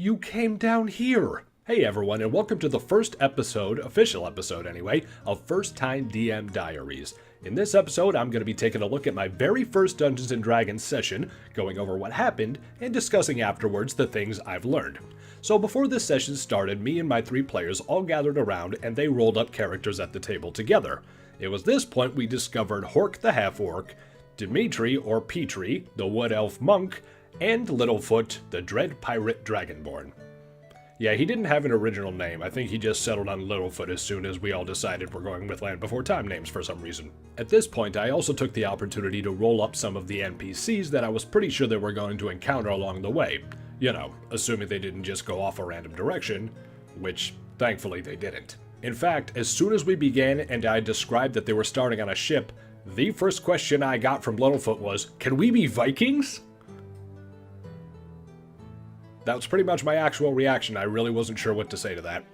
You came down here! Hey everyone, and welcome to the first episode, official episode anyway, of First Time DM Diaries. In this episode, I'm going to be taking a look at my very first Dungeons & Dragons session, going over what happened, and discussing afterwards the things I've learned. So before this session started, me and my 3 players all gathered around and they rolled up characters at the table together. It was this point we discovered Hork the Half-Orc, Dimitri or Petrie, the Wood Elf Monk, and Littlefoot, the Dread Pirate Dragonborn. Yeah, he didn't have an original name. I think he just settled on Littlefoot as soon as we all decided we're going with Land Before Time names for some reason. At this point, I also took the opportunity to roll up some of the NPCs that I was pretty sure they were going to encounter along the way. You know, assuming they didn't just go off a random direction, which thankfully they didn't. In fact, as soon as we began and I described that they were starting on a ship, the first question I got from Littlefoot was, "Can we be Vikings?" That was pretty much my actual reaction. I really wasn't sure what to say to that.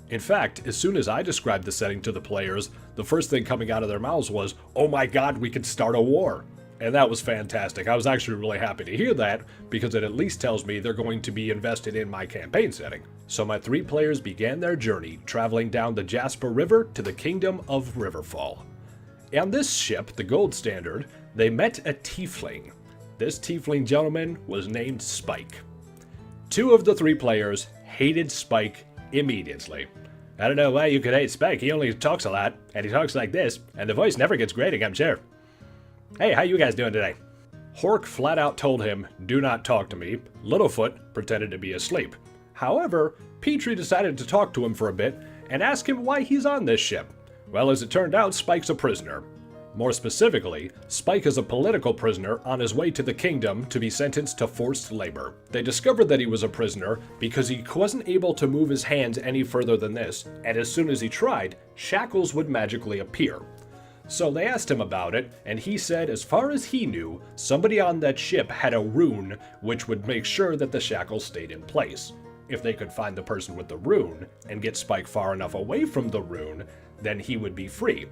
In fact, as soon as I described the setting to the players, the first thing coming out of their mouths was, "Oh my god, we could start a war." And that was fantastic. I was actually really happy to hear that, because it at least tells me they're going to be invested in my campaign setting. So my 3 players began their journey, traveling down the Jasper River to the Kingdom of Riverfall. On this ship, the Gold Standard, they met a tiefling. This tiefling gentleman was named Spike. 2 of the 3 players hated Spike immediately. I don't know why you could hate Spike, he only talks a lot, and he talks like this, and the voice never gets grating, I'm sure. Hey, how you guys doing today? Hork flat out told him, "Do not talk to me." Littlefoot pretended to be asleep. However, Petrie decided to talk to him for a bit, and ask him why he's on this ship. Well, as it turned out, Spike's a prisoner. More specifically, Spike is a political prisoner on his way to the kingdom to be sentenced to forced labor. They discovered that he was a prisoner because he wasn't able to move his hands any further than this, and as soon as he tried, shackles would magically appear. So they asked him about it, and he said as far as he knew, somebody on that ship had a rune which would make sure that the shackles stayed in place. If they could find the person with the rune and get Spike far enough away from the rune, then he would be free.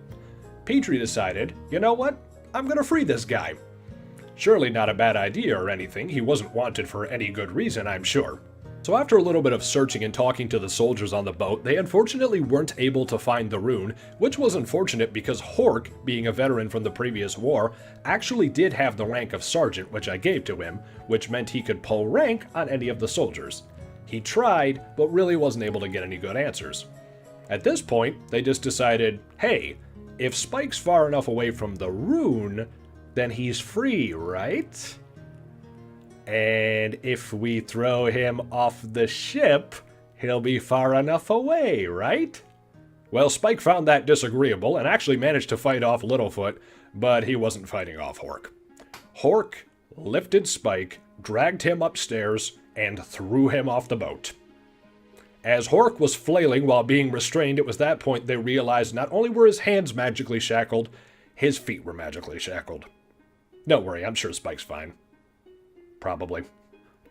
Petrie decided, you know what, I'm gonna free this guy. Surely not a bad idea or anything, he wasn't wanted for any good reason, I'm sure. So after a little bit of searching and talking to the soldiers on the boat, they unfortunately weren't able to find the rune, which was unfortunate because Hork, being a veteran from the previous war, actually did have the rank of sergeant, which I gave to him, which meant he could pull rank on any of the soldiers. He tried, but really wasn't able to get any good answers. At this point, they just decided, hey, if Spike's far enough away from the rune, then he's free, right? And if we throw him off the ship, he'll be far enough away, right? Well, Spike found that disagreeable and actually managed to fight off Littlefoot, but he wasn't fighting off Hork. Hork lifted Spike, dragged him upstairs, and threw him off the boat. As Hork was flailing while being restrained, it was that point they realized not only were his hands magically shackled, his feet were magically shackled. Don't worry, I'm sure Spike's fine. Probably.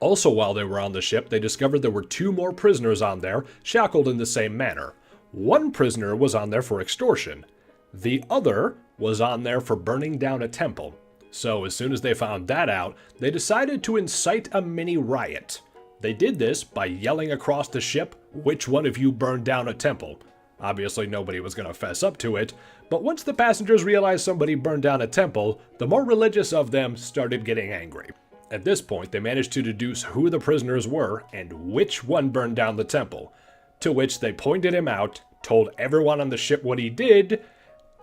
Also, while they were on the ship, they discovered there were 2 more prisoners on there, shackled in the same manner. One prisoner was on there for extortion. The other was on there for burning down a temple. So as soon as they found that out, they decided to incite a mini riot. They did this by yelling across the ship, "Which one of you burned down a temple?" Obviously nobody was going to fess up to it, but once the passengers realized somebody burned down a temple, the more religious of them started getting angry. At this point, they managed to deduce who the prisoners were and which one burned down the temple, to which they pointed him out, told everyone on the ship what he did,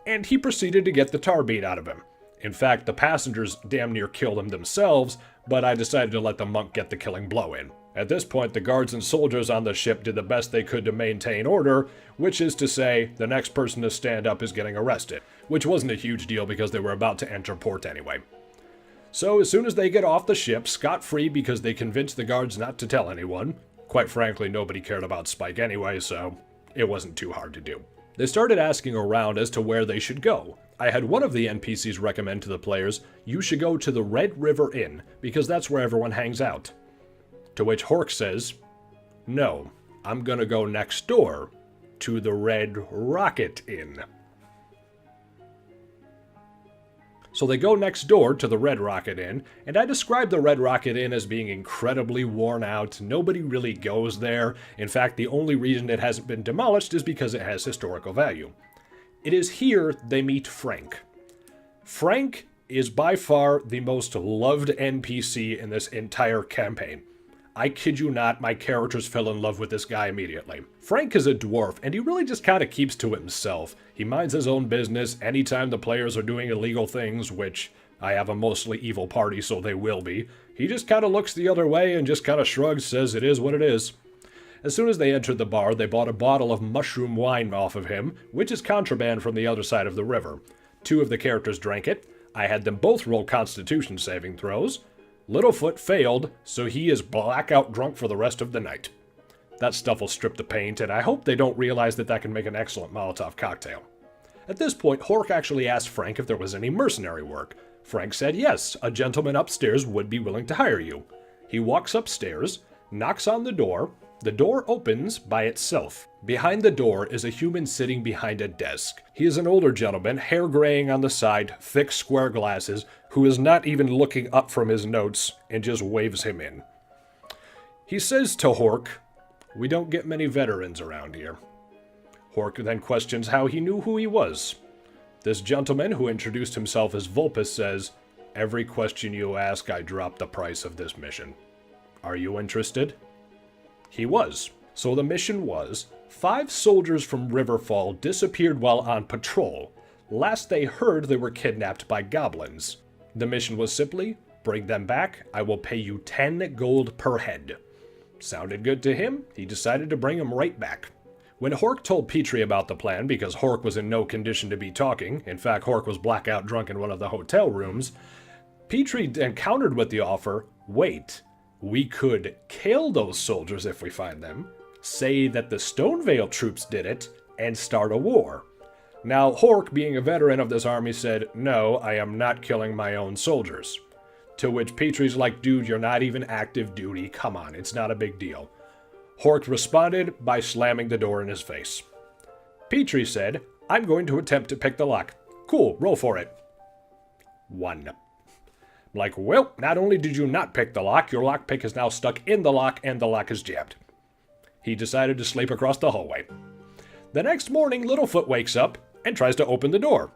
and he proceeded to get the tar beat out of him. In fact, the passengers damn near killed him themselves, but I decided to let the monk get the killing blow in. At this point, the guards and soldiers on the ship did the best they could to maintain order, which is to say, the next person to stand up is getting arrested, which wasn't a huge deal because they were about to enter port anyway. So as soon as they get off the ship, scot-free because they convinced the guards not to tell anyone. Quite frankly, nobody cared about Spike anyway, so it wasn't too hard to do. They started asking around as to where they should go. I had one of the NPCs recommend to the players, you should go to the Red River Inn, because that's where everyone hangs out. To which Hork says, no, I'm gonna go next door to the Red Rocket Inn. So they go next door to the Red Rocket Inn, and I describe the Red Rocket Inn as being incredibly worn out. Nobody really goes there. In fact, the only reason it hasn't been demolished is because it has historical value. It is here they meet Frank. Frank is by far the most loved NPC in this entire campaign. I kid you not, my characters fell in love with this guy immediately. Frank is a dwarf, and he really just kind of keeps to himself. He minds his own business anytime the players are doing illegal things, which I have a mostly evil party, so they will be. He just kind of looks the other way and just kind of shrugs, says it is what it is. As soon as they entered the bar, they bought a bottle of mushroom wine off of him, which is contraband from the other side of the river. 2 of the characters drank it. I had them both roll Constitution saving throws. Littlefoot failed, so he is blackout drunk for the rest of the night. That stuff will strip the paint, and I hope they don't realize that can make an excellent Molotov cocktail. At this point, Hork actually asked Frank if there was any mercenary work. Frank said yes, a gentleman upstairs would be willing to hire you. He walks upstairs, knocks on the door opens by itself. Behind the door is a human sitting behind a desk. He is an older gentleman, hair graying on the side, thick square glasses, who is not even looking up from his notes and just waves him in. He says to Hork, "We don't get many veterans around here." Hork then questions how he knew who he was. This gentleman, who introduced himself as Vulpus, says, "Every question you ask, I drop the price of this mission. Are you interested?" He was. So the mission was, 5 soldiers from Riverfall disappeared while on patrol. Last they heard, they were kidnapped by goblins. The mission was simply, bring them back, I will pay you 10 gold per head. Sounded good to him, he decided to bring them right back. When Hork told Petrie about the plan, because Hork was in no condition to be talking, in fact Hork was blackout drunk in one of the hotel rooms, Petrie then countered with the offer, wait, we could kill those soldiers if we find them, say that the Stonevale troops did it, and start a war. Now, Hork, being a veteran of this army, said, no, I am not killing my own soldiers. To which Petrie's like, dude, you're not even active duty, come on, it's not a big deal. Hork responded by slamming the door in his face. Petrie said, I'm going to attempt to pick the lock. Cool, roll for it. 1. Like, well, not only did you not pick the lock, your lockpick is now stuck in the lock and the lock is jammed. He decided to sleep across the hallway. The next morning, Littlefoot wakes up and tries to open the door.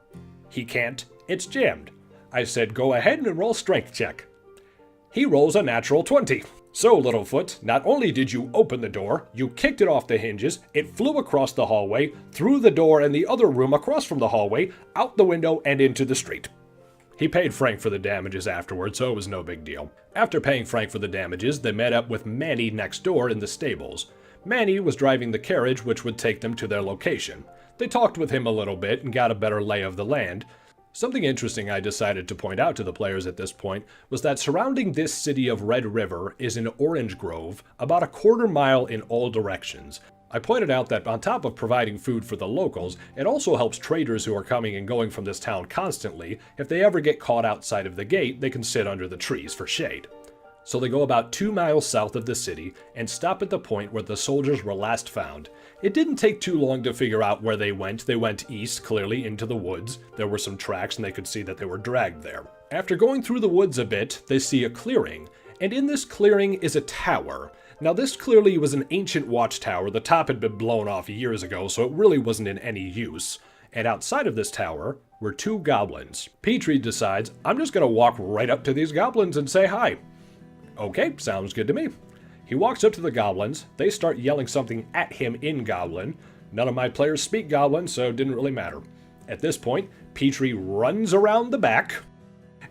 He can't, it's jammed. I said, go ahead and roll strength check. He rolls a natural 20. So, Littlefoot, not only did you open the door, you kicked it off the hinges, it flew across the hallway, through the door and the other room across from the hallway, out the window and into the street. He paid Frank for the damages afterwards, so it was no big deal. After paying Frank for the damages, they met up with Manny next door in the stables. Manny was driving the carriage which would take them to their location. They talked with him a little bit and got a better lay of the land. Something interesting I decided to point out to the players at this point was that surrounding this city of Red River is an orange grove about a quarter mile in all directions. I pointed out that on top of providing food for the locals, it also helps traders who are coming and going from this town constantly. If they ever get caught outside of the gate, they can sit under the trees for shade. So they go about 2 miles south of the city and stop at the point where the soldiers were last found. It didn't take too long to figure out where they went. They went east, clearly, into the woods. There were some tracks and they could see that they were dragged there. After going through the woods a bit, they see a clearing, and in this clearing is a tower. Now this clearly was an ancient watchtower. The top had been blown off years ago, so it really wasn't in any use. And outside of this tower were 2 goblins. Petrie decides, I'm just gonna walk right up to these goblins and say hi. Okay, sounds good to me. He walks up to the goblins, they start yelling something at him in Goblin. None of my players speak Goblin, so it didn't really matter. At this point, Petrie runs around the back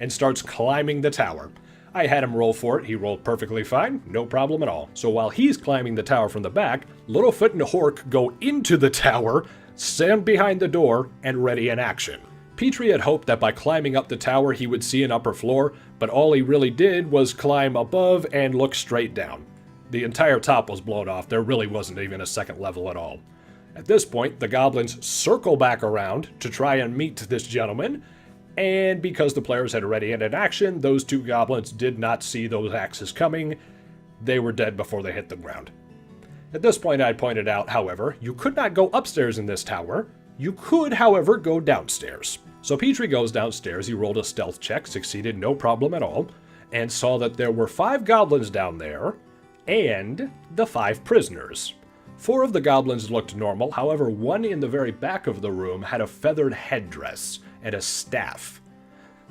and starts climbing the tower. I had him roll for it, he rolled perfectly fine, no problem at all. So while he's climbing the tower from the back, Littlefoot and Hork go into the tower, stand behind the door, and ready in action. Petrie had hoped that by climbing up the tower he would see an upper floor, but all he really did was climb above and look straight down. The entire top was blown off, there really wasn't even a second level at all. At this point, the goblins circle back around to try and meet this gentleman, and because the players had already ended action, those 2 goblins did not see those axes coming. They were dead before they hit the ground. At this point I pointed out, however, you could not go upstairs in this tower, You could, however, go downstairs. So Petrie goes downstairs, he rolled a stealth check, succeeded no problem at all, and saw that there were 5 goblins down there, and the 5 prisoners. 4 of the goblins looked normal, however, one in the very back of the room had a feathered headdress and a staff.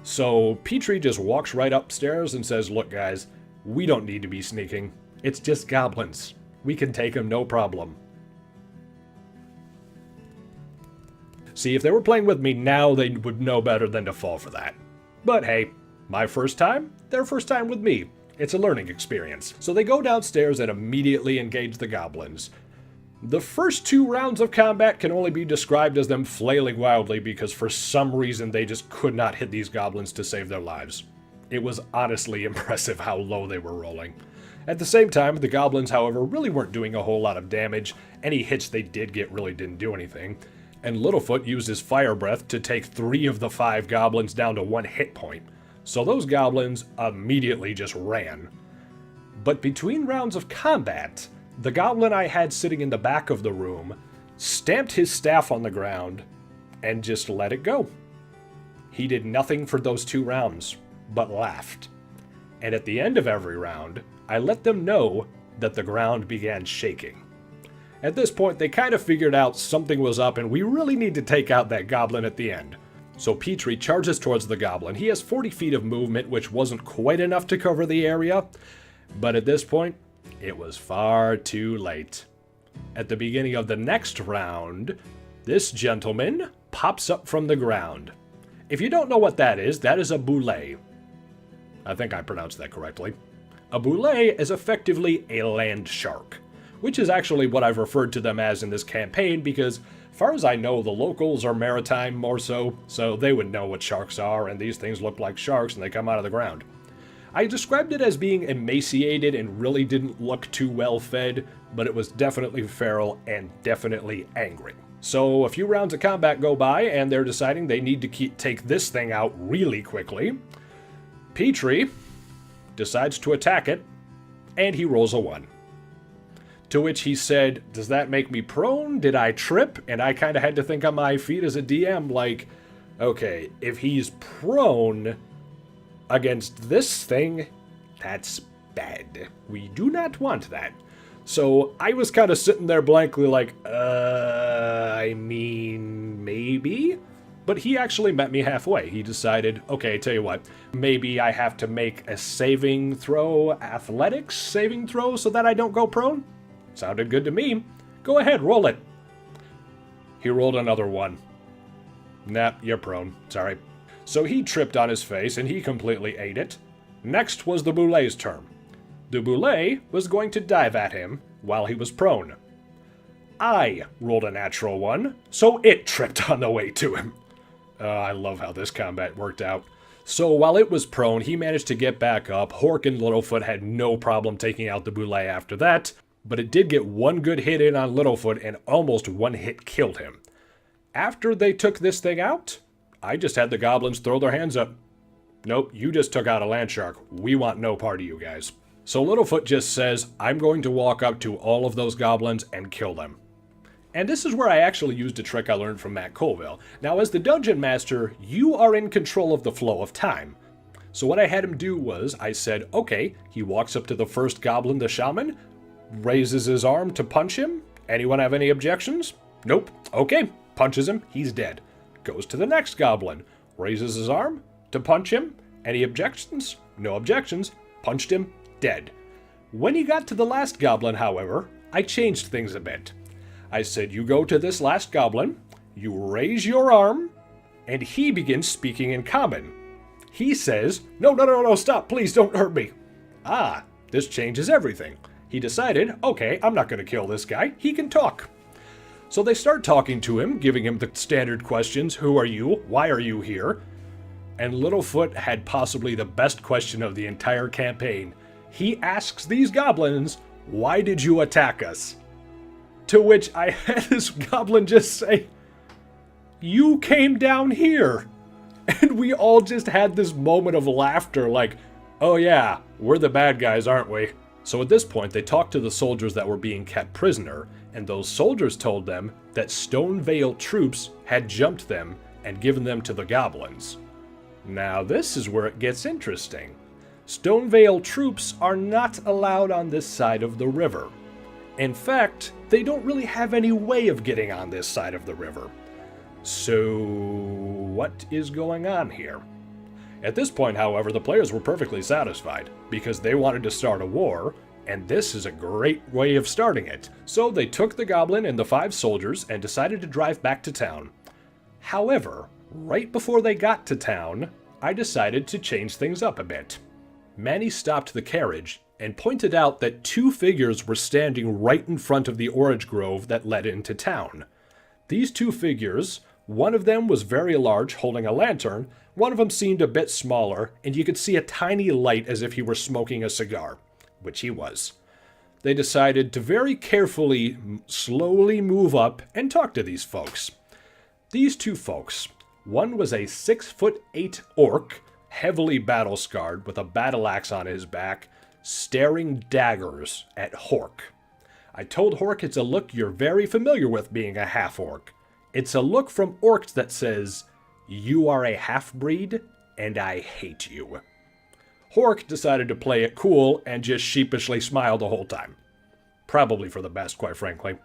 So Petrie just walks right upstairs and says, look guys, we don't need to be sneaking. It's just goblins. We can take them, no problem. See, if they were playing with me now, they would know better than to fall for that. But hey, my first time, their first time with me. It's a learning experience. So they go downstairs and immediately engage the goblins. The first 2 rounds of combat can only be described as them flailing wildly because for some reason they just could not hit these goblins to save their lives. It was honestly impressive how low they were rolling. At the same time, the goblins, however, really weren't doing a whole lot of damage. Any hits they did get really didn't do anything. And Littlefoot used his fire breath to take 3 of the 5 goblins down to 1 hit point. So those goblins immediately just ran. But between rounds of combat, the goblin I had sitting in the back of the room stamped his staff on the ground and just let it go. He did nothing for those 2 rounds, but laughed. And at the end of every round, I let them know that the ground began shaking. At this point, they kind of figured out something was up and we really need to take out that goblin at the end. So Petrie charges towards the goblin. He has 40 feet of movement, which wasn't quite enough to cover the area. But at this point, it was far too late. At the beginning of the next round, this gentleman pops up from the ground. If you don't know what that is a boulet. I think I pronounced that correctly. A boulet is effectively a land shark, which is actually what I've referred to them as in this campaign because, as far as I know, the locals are maritime more so they would know what sharks are, and these things look like sharks and they come out of the ground. I described it as being emaciated and really didn't look too well fed, but it was definitely feral and definitely angry. So a few rounds of combat go by and they're deciding they need to take this thing out really quickly. Petrie decides to attack it, and he rolls a 1. To which he said, does that make me prone? Did I trip? And I kind of had to think on my feet as a DM, like, okay, if he's prone against this thing, that's bad. We do not want that. So I was kind of sitting there blankly like, I mean, maybe? But he actually met me halfway. He decided, okay, tell you what, maybe I have to make a saving throw, athletics saving throw so that I don't go prone? Sounded good to me. Go ahead, roll it. He rolled another 1. Nah, you're prone. Sorry. So he tripped on his face and he completely ate it. Next was the boulet's turn. The boulet was going to dive at him while he was prone. I rolled a natural 1, so it tripped on the way to him. I love how this combat worked out. So while it was prone, he managed to get back up. Hork and Littlefoot had no problem taking out the boulet after that, but it did get 1 good hit in on Littlefoot and almost 1 hit killed him. After they took this thing out, I just had the goblins throw their hands up. Nope, you just took out a land shark. We want no part of you guys. So Littlefoot just says, I'm going to walk up to all of those goblins and kill them. And this is where I actually used a trick I learned from Matt Colville. Now, as the Dungeon Master, you are in control of the flow of time. So what I had him do was, I said, okay, he walks up to the first goblin, the shaman, raises his arm to punch him. Anyone have any objections? Nope. Okay, punches him, he's dead. Goes to the next goblin, raises his arm to punch him. Any objections? No objections. Punched him, dead. When he got to the last goblin, however, I changed things a bit. I said, you go to this last goblin, you raise your arm, and he begins speaking in common. He says, no, stop, please don't hurt me. Ah, this changes everything. He decided, okay, I'm not going to kill this guy, he can talk. So they start talking to him, giving him the standard questions, who are you, why are you here? And Littlefoot had possibly the best question of the entire campaign. He asks these goblins, why did you attack us? To which I had this goblin just say, you came down here. And we all just had this moment of laughter like, oh yeah, we're the bad guys, aren't we? So at this point, they talked to the soldiers that were being kept prisoner, and those soldiers told them that Stonevale troops had jumped them and given them to the goblins. Now this is where it gets interesting. Stonevale troops are not allowed on this side of the river. In fact, they don't really have any way of getting on this side of the river. So what is going on here? At this point, however, the players were perfectly satisfied because they wanted to start a war, and this is a great way of starting it. So they took the goblin and the 5 soldiers and decided to drive back to town. However, right before they got to town, I decided to change things up a bit. Manny stopped the carriage and pointed out that 2 figures were standing right in front of the orange grove that led into town. These 2 figures, one of them was very large, holding a lantern, one of them seemed a bit smaller, and you could see a tiny light as if he were smoking a cigar, which he was. They decided to very carefully, slowly move up and talk to these folks. These 2 folks, one was a 6'8" orc, heavily battle-scarred with a battle axe on his back, staring daggers at Hork. I told Hork it's a look you're very familiar with being a half-orc. It's a look from orcs that says, "You are a half-breed, and I hate you." Hork decided to play it cool and just sheepishly smile the whole time. Probably for the best, quite frankly.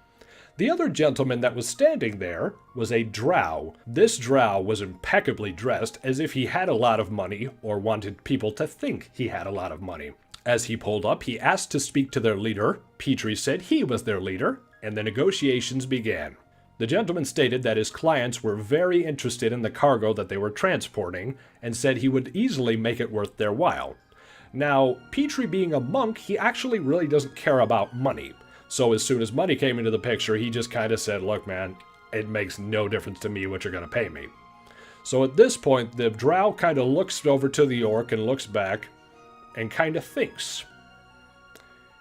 The other gentleman that was standing there was a drow. This drow was impeccably dressed as if he had a lot of money or wanted people to think he had a lot of money. As he pulled up, he asked to speak to their leader. Petrie said he was their leader, and the negotiations began. The gentleman stated that his clients were very interested in the cargo that they were transporting and said he would easily make it worth their while. Now, Petrie being a monk, he actually really doesn't care about money. So as soon as money came into the picture, he just kind of said, "Look, man, it makes no difference to me what you're going to pay me." So at this point, the drow kind of looks over to the orc and looks back and kind of thinks.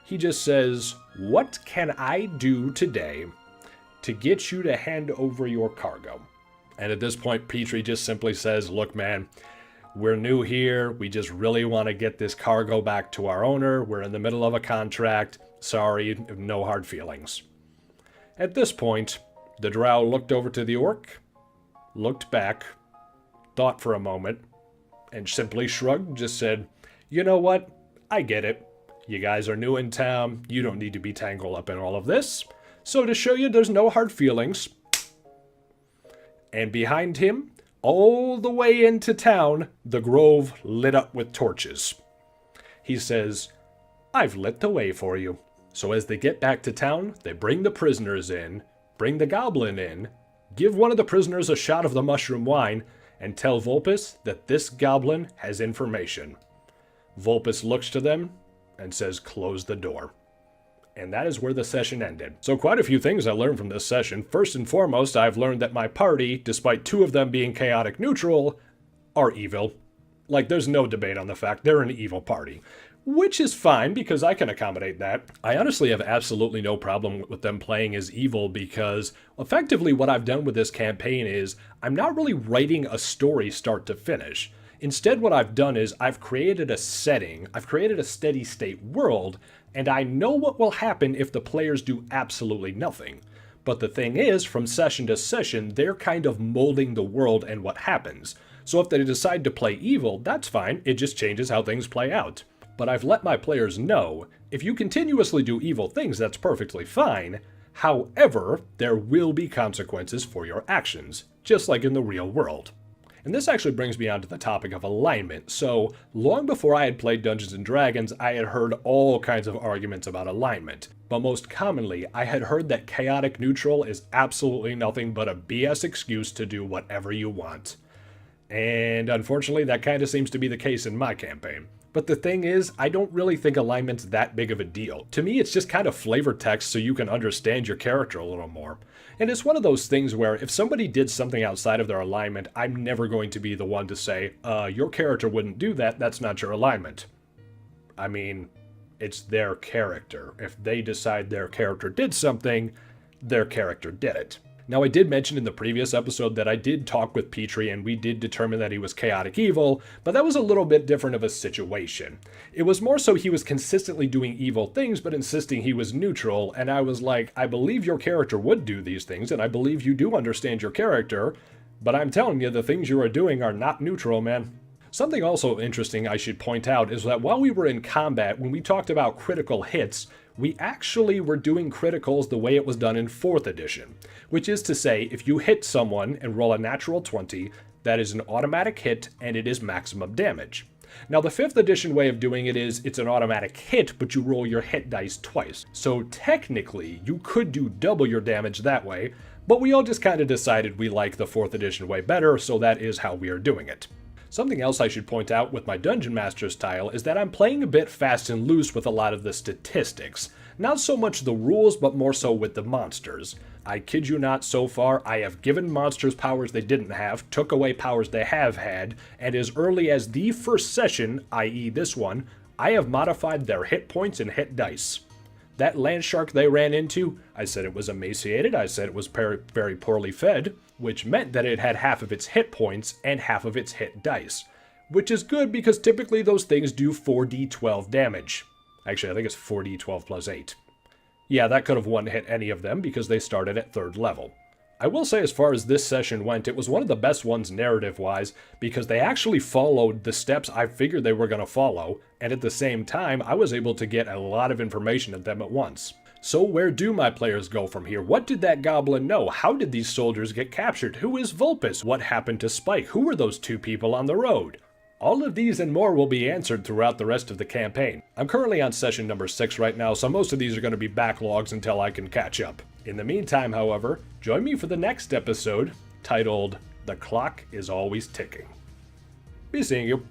He just says, "What can I do today to get you to hand over your cargo?" And at this point, Petrie just simply says, "Look, man, we're new here. We just really want to get this cargo back to our owner. We're in the middle of a contract. Sorry, no hard feelings." At this point, the drow looked over to the orc, looked back, thought for a moment, and simply shrugged, just said, "You know what? I get it. You guys are new in town. You don't need to be tangled up in all of this. So to show you there's no hard feelings." And behind him, all the way into town, the grove lit up with torches. He says, "I've lit the way for you." So as they get back to town, they bring the prisoners in, bring the goblin in, give one of the prisoners a shot of the mushroom wine, and tell Vulpes that this goblin has information. Vulpes looks to them and says, "Close the door." And that is where the session ended. So quite a few things I learned from this session. First and foremost, I've learned that my party, despite 2 of them being chaotic neutral, are evil. Like, there's no debate on the fact they're an evil party. Which is fine, because I can accommodate that. I honestly have absolutely no problem with them playing as evil, because effectively what I've done with this campaign is I'm not really writing a story start to finish. Instead, what I've done is I've created a setting, I've created a steady state world, and I know what will happen if the players do absolutely nothing. But the thing is, from session to session, they're kind of molding the world and what happens. So if they decide to play evil, that's fine, it just changes how things play out. But I've let my players know, if you continuously do evil things, that's perfectly fine. However, there will be consequences for your actions, just like in the real world. And this actually brings me on to the topic of alignment. So, long before I had played Dungeons & Dragons, I had heard all kinds of arguments about alignment. But most commonly, I had heard that chaotic neutral is absolutely nothing but a BS excuse to do whatever you want. And unfortunately, that kind of seems to be the case in my campaign. But the thing is, I don't really think alignment's that big of a deal. To me, it's just kind of flavor text so you can understand your character a little more. And it's one of those things where if somebody did something outside of their alignment, I'm never going to be the one to say, your character wouldn't do that, that's not your alignment. I mean, it's their character. If they decide their character did something, their character did it. Now, I did mention in the previous episode that I did talk with Petrie and we did determine that he was chaotic evil, but that was a little bit different of a situation. It was more so he was consistently doing evil things but insisting he was neutral, and I was like, I believe your character would do these things, and I believe you do understand your character, but I'm telling you, the things you are doing are not neutral, man. Something also interesting I should point out is that while we were in combat, when we talked about critical hits, we actually were doing criticals the way it was done in 4th edition, which is to say, if you hit someone and roll a natural 20, that is an automatic hit and it is maximum damage. Now, the 5th edition way of doing it is it's an automatic hit, but you roll your hit dice twice. So technically, you could do double your damage that way, but we all just kind of decided we like the 4th edition way better, so that is how we are doing it. Something else I should point out with my Dungeon Master style is that I'm playing a bit fast and loose with a lot of the statistics. Not so much the rules, but more so with the monsters. I kid you not, so far, I have given monsters powers they didn't have, took away powers they have had, and as early as the first session, i.e. this one, I have modified their hit points and hit dice. That land shark they ran into, I said it was emaciated, I said it was very poorly fed, which meant that it had half of its hit points and half of its hit dice. Which is good because typically those things do 4d12 damage. Actually, I think it's 4d12 plus 8. Yeah, that could have one-hit any of them because they started at 3rd level. I will say as far as this session went, it was one of the best ones narrative-wise because they actually followed the steps I figured they were going to follow, and at the same time, I was able to get a lot of information at them at once. So where do my players go from here? What did that goblin know? How did these soldiers get captured? Who is Vulpus? What happened to Spike? Who were those 2 people on the road? All of these and more will be answered throughout the rest of the campaign. I'm currently on session number 6 right now, so most of these are going to be backlogs until I can catch up. In the meantime, however, join me for the next episode, titled The Clock is Always Ticking. Be seeing you.